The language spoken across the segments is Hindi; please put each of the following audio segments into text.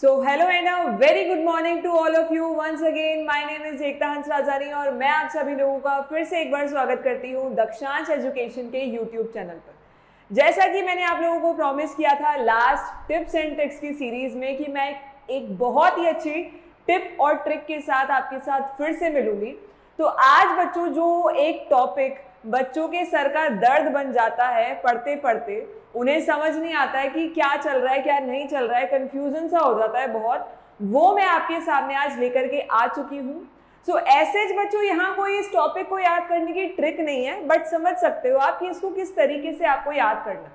So hello and a very good morning to all of you once again. My name is एकता हंसराजानी और मैं आप सभी लोगों का फिर से एक बार स्वागत करती हूँ दक्षांश एजुकेशन के YouTube चैनल पर। जैसा कि मैंने आप लोगों को प्रॉमिस किया था लास्ट टिप्स एंड ट्रिक्स की सीरीज में कि मैं एक बहुत ही अच्छी टिप और ट्रिक के साथ आपके साथ फिर से मिलूंगी। तो आज बच्चों जो एक टॉपिक बच्चों के सर का दर्द बन जाता है पढ़ते पढ़ते, उन्हें समझ नहीं आता है कि क्या चल रहा है क्या नहीं चल रहा है, कंफ्यूजन सा हो जाता है बहुत, वो मैं आपके सामने आज लेकर के आ चुकी हूँ। सो ऐसे बच्चों यहाँ कोई इस टॉपिक को याद करने की ट्रिक नहीं है, बट समझ सकते हो आप कि इसको किस तरीके से आपको याद करना।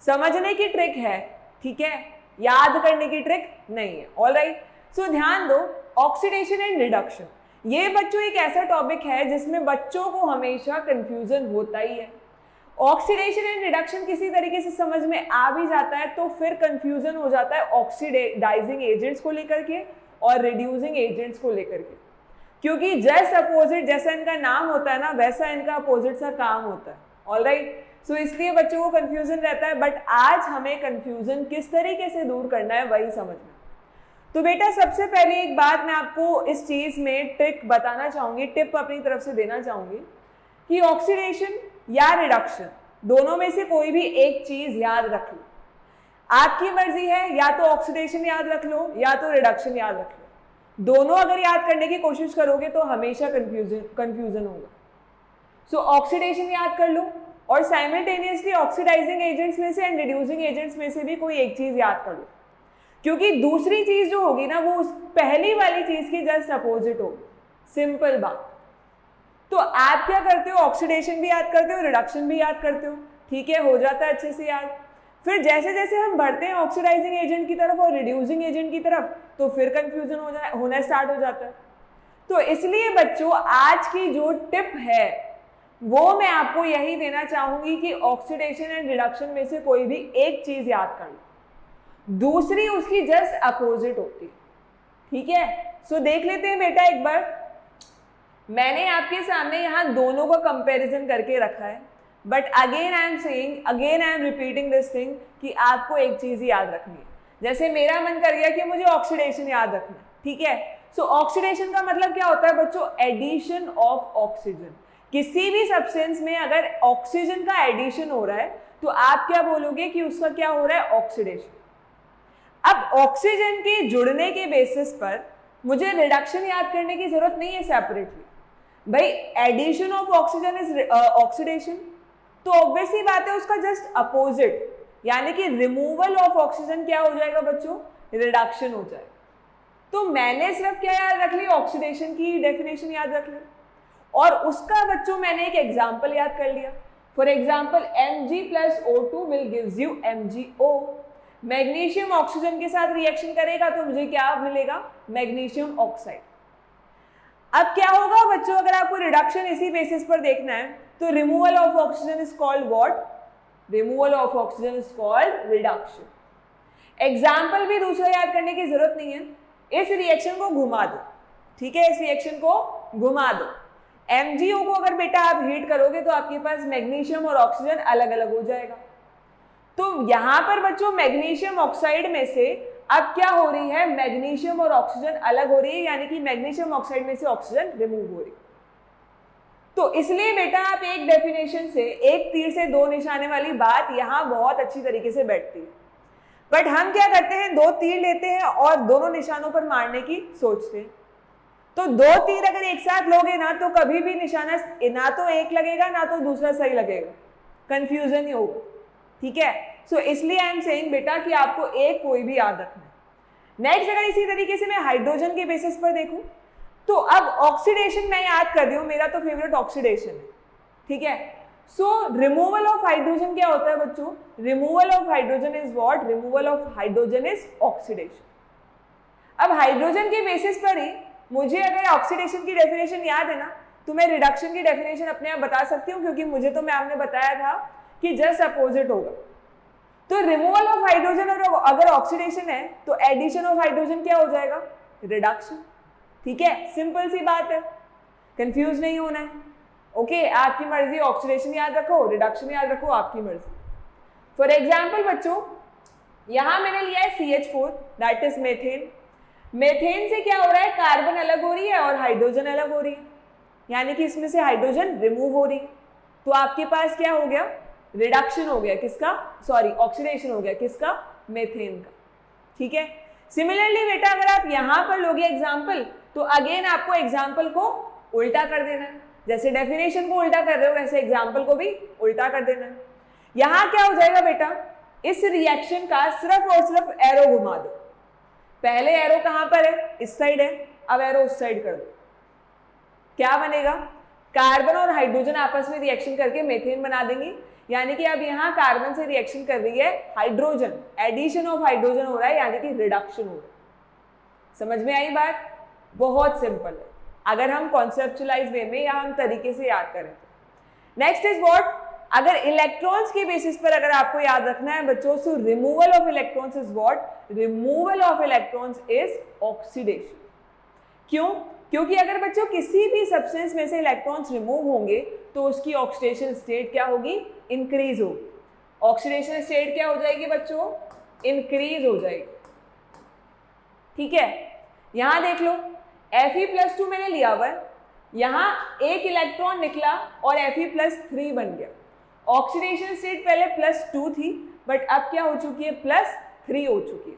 समझने की ट्रिक है, ठीक है, याद करने की ट्रिक नहीं है। ऑलराइट, सो ध्यान दो, ऑक्सीडेशन एंड रिडक्शन ये बच्चों एक ऐसा टॉपिक है जिसमें बच्चों को हमेशा कंफ्यूजन होता ही है। ऑक्सीडेशन एंड रिडक्शन किसी तरीके से समझ में आ भी जाता है तो फिर कंफ्यूजन हो जाता है ऑक्सीडाइजिंग एजेंट्स को लेकर के और रिड्यूसिंग एजेंट्स को लेकर के, क्योंकि जस्ट अपोजिट जैसा इनका नाम होता है ना वैसा इनका अपोजिट सा काम होता है। ऑलराइट, सो इसलिए बच्चों को कंफ्यूजन रहता है, बट आज हमें कंफ्यूजन किस तरीके से दूर करना है वही समझना। तो बेटा सबसे पहले एक बात मैं आपको इस चीज में ट्रिक बताना चाहूंगी, टिप अपनी तरफ से देना चाहूंगी कि ऑक्सीडेशन या रिडक्शन दोनों में से कोई भी एक चीज याद रख लो। आपकी मर्जी है, या तो ऑक्सीडेशन याद रख लो या तो रिडक्शन याद रख लो। दोनों अगर याद करने की कोशिश करोगे तो हमेशा कंफ्यूजन होगा। सो ऑक्सीडेशन याद कर लो और साइमल्टेनियसली ऑक्सीडाइजिंग एजेंट्स में से एंड रिड्यूसिंग एजेंट्स में से भी कोई एक चीज याद कर लो, क्योंकि दूसरी चीज जो होगी ना वो उस पहली वाली चीज की जस्ट अपोजिट होगी। सिंपल बात। तो आप क्या करते हो, ऑक्सीडेशन भी याद करते हो, रिडक्शन भी याद करते हो, ठीक है, हो जाता है अच्छे से याद। फिर जैसे जैसे हम बढ़ते हैं ऑक्सीडाइजिंग एजेंट की तरफ और रिड्यूसिंग एजेंट की तरफ तो फिर कंफ्यूजन होना स्टार्ट हो जाता है। तो इसलिए बच्चों आज की जो टिप है वो मैं आपको यही देना चाहूंगी कि ऑक्सीडेशन एंड रिडक्शन में से कोई भी एक चीज याद कर लो, दूसरी उसकी जस्ट अपोजिट होती है, ठीक है। सो देख लेते हैं बेटा एक बार, मैंने आपके सामने यहां दोनों का कंपैरिजन करके रखा है, but again I am repeating this thing कि आपको एक चीज ही याद रखनी है। जैसे मेरा मन कर गया कि मुझे ऑक्सीडेशन याद रखना है, ठीक है। सो ऑक्सीडेशन का मतलब क्या होता है बच्चों, एडिशन ऑफ ऑक्सीजन। किसी भी सब्सटेंस में अगर ऑक्सीजन का एडिशन हो रहा है तो आप क्या बोलोगे कि उसका क्या हो रहा है, ऑक्सीडेशन। अब ऑक्सीजन के जुड़ने के बेसिस पर मुझे रिडक्शन याद करने की जरूरत नहीं है सेपरेटली। भाई addition of oxygen is oxidation, तो ऑब्वियसली बात है उसका जस्ट अपोजिट यानी कि रिमूवल ऑफ ऑक्सीजन क्या हो जाएगा बच्चों, रिडक्शन हो जाएगा। तो मैंने सिर्फ क्या याद रख ली, ऑक्सीडेशन की डेफिनेशन याद रख ली और उसका बच्चों मैंने एक एग्जाम्पल याद कर लिया। For example Mg+O2 will gives you MgO। Magnesium oxygen के साथ रिएक्शन करेगा तो मुझे क्या मिलेगा, मैग्नीशियम ऑक्साइड। अब क्या होगा बच्चों, अगर आपको रिडक्शन इसी बेसिस पर देखना है तो removal of oxygen is called what, removal of oxygen is called reduction. Example भी दूसरा याद करने की जरूरत नहीं है, इस रिएक्शन को घुमा दो, ठीक है, इस रिएक्शन को घुमा दो। MgO को अगर बेटा आप हीट करोगे तो आपके पास मैग्नीशियम और ऑक्सीजन अलग अलग हो जाएगा। तो यहां पर बच्चों मैग्नीशियम ऑक्साइड में से अब क्या हो रही है, मैग्नीशियम और ऑक्सीजन अलग हो रही है, यानी कि मैग्नीशियम ऑक्साइड में से ऑक्सीजन रिमूव हो रही है। तो इसलिए बेटा आप एक डेफिनेशन से, एक तीर से दो निशाने वाली बात यहां बहुत अच्छी तरीके से बैठती है, बट हम क्या करते हैं, दो तीर लेते हैं और दोनों निशानों पर मारने की सोचते हैं। तो दो तीर अगर एक साथ लोगे ना तो कभी भी निशाना ना तो एक लगेगा ना तो दूसरा सही लगेगा, कंफ्यूजन ही होगा, ठीक है। सो इसलिए आई एम सेइंग बेटा कि आपको एक कोई भी याद रखना है। नेक्स्ट अगर इसी तरीके से मैं हाइड्रोजन के बेसिस पर देखूं तो अब ऑक्सीडेशन मैं याद कर रही हूं, मेरा तो फेवरेट ऑक्सीडेशन है, ठीक है। सो रिमूवल ऑफ हाइड्रोजन क्या होता है बच्चों, removal of hydrogen is what, removal of hydrogen is oxidation. अब हाइड्रोजन के बेसिस पर ही मुझे अगर ऑक्सीडेशन की डेफिनेशन याद है ना तो मैं रिडक्शन की डेफिनेशन अपने आप बता सकती हूँ, क्योंकि मुझे तो मैम ने बताया था कि जस्ट अपोजिट होगा। तो रिमूवल ऑफ हाइड्रोजन और अगर ऑक्सीडेशन है तो एडिशन ऑफ हाइड्रोजन क्या हो जाएगा, रिडक्शन, ठीक है। सिंपल सी बात है, कंफ्यूज नहीं होना है। ओके, आपकी मर्जी, ऑक्सीडेशन याद रखो, रिडक्शन याद रखो, आपकी मर्जी। फॉर एग्जाम्पल बच्चों यहां मैंने लिया है CH4 that is methane. Methane से क्या हो रहा है, कार्बन अलग हो रही है और हाइड्रोजन अलग हो रही है, यानी कि इसमें से हाइड्रोजन रिमूव हो रही है। तो आपके पास क्या हो गया, रिडक्शन हो गया, किसका, सॉरी ऑक्सीडेशन हो गया, किसका, मेथेन का। ठीक है। सिमिलरली बेटा अगर आप यहां पर लोगे एग्जाम्पल, तो अगेन आपको एग्जाम्पल को उल्टा कर देना है। जैसे डेफिनेशन को उल्टा कर रहे हो वैसे एग्जाम्पल को भी उल्टा कर देना है। यहां क्या हो जाएगा बेटा, इस रिएक्शन का सिर्फ और सिर्फ एरो घुमा दो। पहले एरो कहां पर है, इस साइड है, अब एरो उस साइड कर दो। क्या बनेगा, कार्बन और हाइड्रोजन आपस में रिएक्शन करके मेथेन बना देंगी, यानी कि अब यहाँ कार्बन से रिएक्शन कर रही है हाइड्रोजन, एडिशन ऑफ हाइड्रोजन हो रहा है, यानी कि रिडक्शन हो रहा है। समझ में आई बात, बहुत सिंपल है अगर हम कॉन्सेप्चुअलाइज वे में या हम तरीके से याद करें। नेक्स्ट इज व्हाट, अगर इलेक्ट्रॉन्स के बेसिस पर अगर आपको याद रखना है बच्चों, सो removal of electrons is what, removal of electrons is oxidation. क्यों, क्योंकि अगर बच्चों किसी भी सब्सटेंस में से इलेक्ट्रॉन्स रिमूव होंगे तो उसकी ऑक्सीडेशन स्टेट क्या होगी, इंक्रीज होगी। ऑक्सीडेशन स्टेट क्या हो जाएगी बच्चों, इंक्रीज हो जाएगी। ठीक है, यहां देख लो Fe+2 मैंने लिया हुआ है, यहां एक इलेक्ट्रॉन निकला और Fe+3 बन गया। ऑक्सीडेशन स्टेट पहले +2 थी बट अब क्या हो चुकी है, +3 हो चुकी है।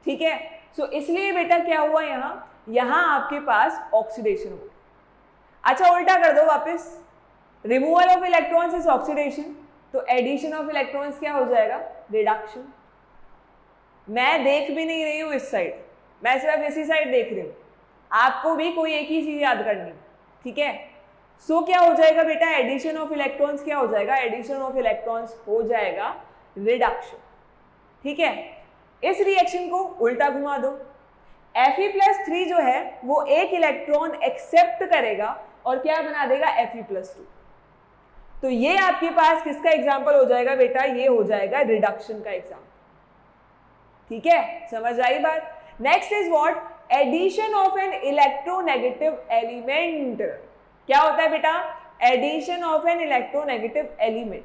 ठीक है, सो इसलिए बेटा क्या हुआ, यहां आपके पास ऑक्सीडेशन हो। अच्छा उल्टा कर दो वापस, removal of electrons is oxidation, तो एडिशन ऑफ इलेक्ट्रॉन्स क्या हो जाएगा, रिडक्शन। मैं देख भी नहीं रही हूं इस साइड, मैं सिर्फ इसी साइड देख रही हूं, आपको भी कोई एक ही चीज याद करनी। ठीक है, सो क्या हो जाएगा बेटा, एडिशन ऑफ इलेक्ट्रॉन्स क्या हो जाएगा, एडिशन ऑफ इलेक्ट्रॉन्स हो जाएगा रिडक्शन। ठीक है, इस रिएक्शन को उल्टा घुमा दो, Fe+3 जो है वो एक इलेक्ट्रॉन एक्सेप्ट करेगा और क्या बना देगा, Fe+2। तो ये आपके पास किसका एग्जाम्पल हो जाएगा बेटा, ये हो जाएगा रिडक्शन का एग्जाम्पल। ठीक है, समझ आई बात। Next is what, addition of an electronegative element. क्या होता है बेटा, addition of an electronegative element.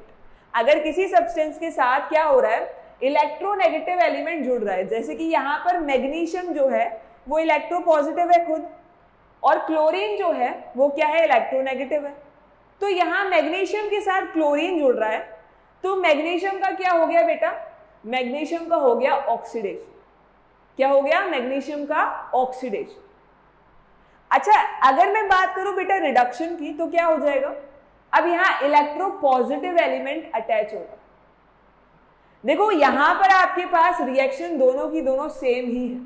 अगर किसी सब्सटेंस के साथ क्या हो रहा है, इलेक्ट्रोनेगेटिव एलिमेंट जुड़ रहा है, जैसे कि यहाँ पर मैग्नीशियम जो है वो इलेक्ट्रोपॉजिटिव है खुद, और क्लोरीन जो है वो क्या है, इलेक्ट्रोनेगेटिव है। तो यहाँ मैग्नीशियम के साथ क्लोरीन जुड़ रहा है, तो मैग्नीशियम का क्या हो गया बेटा, मैग्नीशियम का हो गया ऑक्सीडेशन। क्या हो गया, मैग्नीशियम का ऑक्सीडेशन। अच्छा अगर मैं बात करूं बेटा रिडक्शन की, तो क्या हो जाएगा, अब यहाँ इलेक्ट्रोपॉजिटिव एलिमेंट अटैच होगा। देखो यहां पर आपके पास रिएक्शन दोनों की दोनों सेम ही है।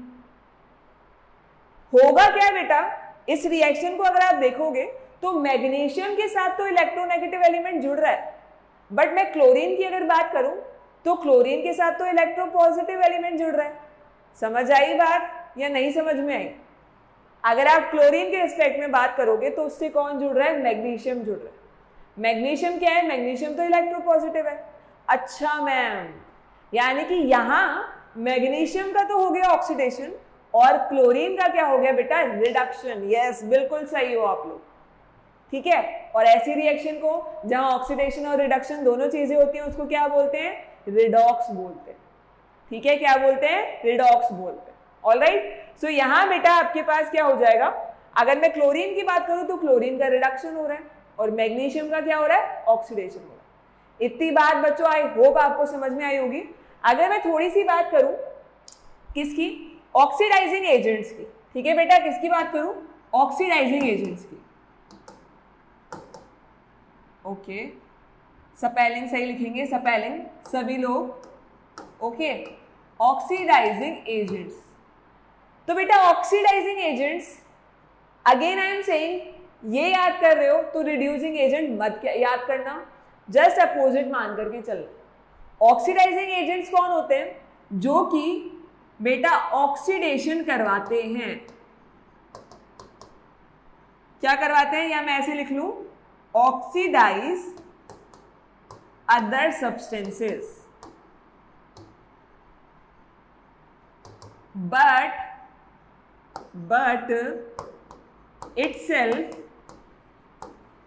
होगा क्या बेटा, इस रिएक्शन को अगर आप देखोगे तो मैग्नीशियम के साथ तो इलेक्ट्रोनेगेटिव एलिमेंट जुड़ रहा है, बट मैं क्लोरीन की अगर बात करूं तो क्लोरीन के साथ तो इलेक्ट्रोपॉजिटिव एलिमेंट जुड़ रहा है। समझ आई बात या नहीं समझ में आई? अगर आप क्लोरीन के रिस्पेक्ट में बात करोगे तो उससे कौन जुड़ रहा है, मैग्नीशियम जुड़ रहा है। मैग्नीशियम क्या है, मैग्नीशियम तो इलेक्ट्रोपॉजिटिव है। अच्छा मैम, यानी कि यहां मैग्नीशियम का तो हो गया ऑक्सीडेशन और क्लोरीन का क्या हो गया बेटा, रिडक्शन। यस बिल्कुल सही हो आप लोग। ठीक है, और ऐसी रिएक्शन को जहां ऑक्सीडेशन और रिडक्शन दोनों चीजें होती हैं उसको क्या बोलते हैं, रिडॉक्स बोलते हैं। ठीक है, क्या बोलते हैं, रिडॉक्स बोलते हैं। ऑलराइट, सो यहां बेटा आपके पास क्या हो जाएगा, अगर मैं क्लोरीन की बात करूं तो क्लोरीन का रिडक्शन हो रहा है और मैग्नीशियम का क्या हो रहा है, ऑक्सीडेशन हो रहा है। इतनी बात बच्चों आई होप आपको समझ में आई होगी। अगर मैं थोड़ी सी बात करूं किसकी, ऑक्सीडाइजिंग एजेंट्स की। ठीक है बेटा, किसकी बात करूं, ऑक्सीडाइजिंग एजेंट्स की। ओके, स्पेलिंग सही लिखेंगे, स्पेलिंग सभी लोग। Okay, oxidising agents. तो बेटा oxidising agents, again I am saying, ये याद कर रहे हो तो रिड्यूसिंग एजेंट मत याद करना, जस्ट अपोजिट मान करके चलना। ऑक्सीडाइजिंग एजेंट्स कौन होते हैं, जो कि बेटा ऑक्सीडेशन करवाते हैं। क्या करवाते हैं, या मैं ऐसे लिख लूं, oxidise other substances but itself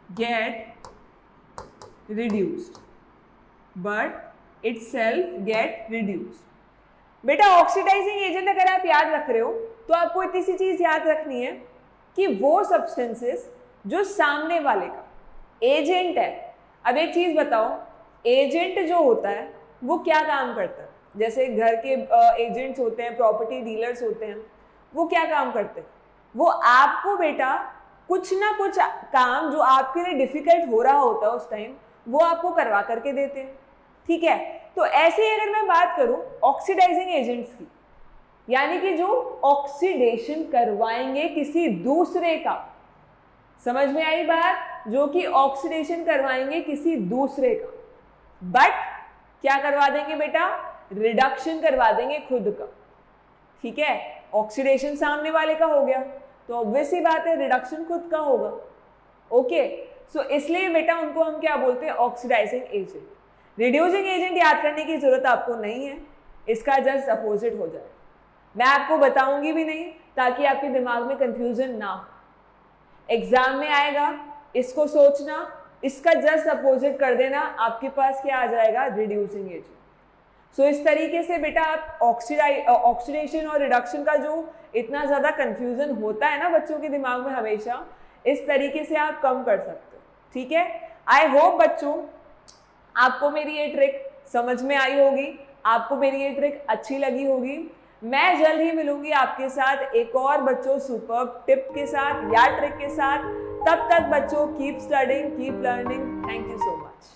get reduced, but itself get reduced। बेटा ऑक्सीडाइजिंग एजेंट अगर आप याद रख रहे हो तो आपको इतनी सी चीज याद रखनी है कि वो सब्सटेंसेस जो सामने वाले का एजेंट है। अब एक चीज बताओ, एजेंट जो होता है वो क्या काम करता है? जैसे घर के एजेंट्स होते हैं, प्रॉपर्टी डीलर्स होते हैं, वो क्या काम करते हैं? वो आपको बेटा कुछ ना कुछ काम जो आपके लिए डिफिकल्ट हो रहा होता है उस टाइम, वो आपको करवा करके देते हैं। ठीक है, तो ऐसे ही अगर मैं बात करूं ऑक्सीडाइजिंग एजेंट्स की, यानी कि जो ऑक्सीडेशन करवाएंगे किसी दूसरे का, समझ में आई बात? जो कि ऑक्सीडेशन करवाएंगे किसी दूसरे का, बट क्या करवा देंगे बेटा? रिडक्शन करवा देंगे खुद का। ठीक है, ऑक्सीडेशन सामने वाले का हो गया तो ऑब्वियस ही बात है रिडक्शन खुद का होगा। ओके, सो इसलिए बेटा उनको हम क्या बोलते हैं? Oxidising agent. रिड्यूसिंग एजेंट याद करने की जरूरत आपको नहीं है, इसका जस्ट अपोजिट हो जाए। मैं आपको बताऊंगी भी नहीं ताकि आपके दिमाग में कंफ्यूजन ना हो। एग्जाम में आएगा, इसको सोचना, इसका जस्ट अपोजिट कर देना, आपके पास क्या आ जाएगा? Reducing agent. सो इस तरीके से बेटा आप ऑक्सीडेशन और रिडक्शन का जो इतना ज्यादा कंफ्यूजन होता है ना बच्चों के दिमाग में हमेशा, इस तरीके से आप कम कर सकते हो। ठीक है, आई होप बच्चों आपको मेरी ये ट्रिक समझ में आई होगी, आपको मेरी ये ट्रिक अच्छी लगी होगी। मैं जल्द ही मिलूंगी आपके साथ एक और बच्चों सुपर्ब टिप के साथ या ट्रिक के साथ। तब तक बच्चों keep studying, keep learning. Thank you so much.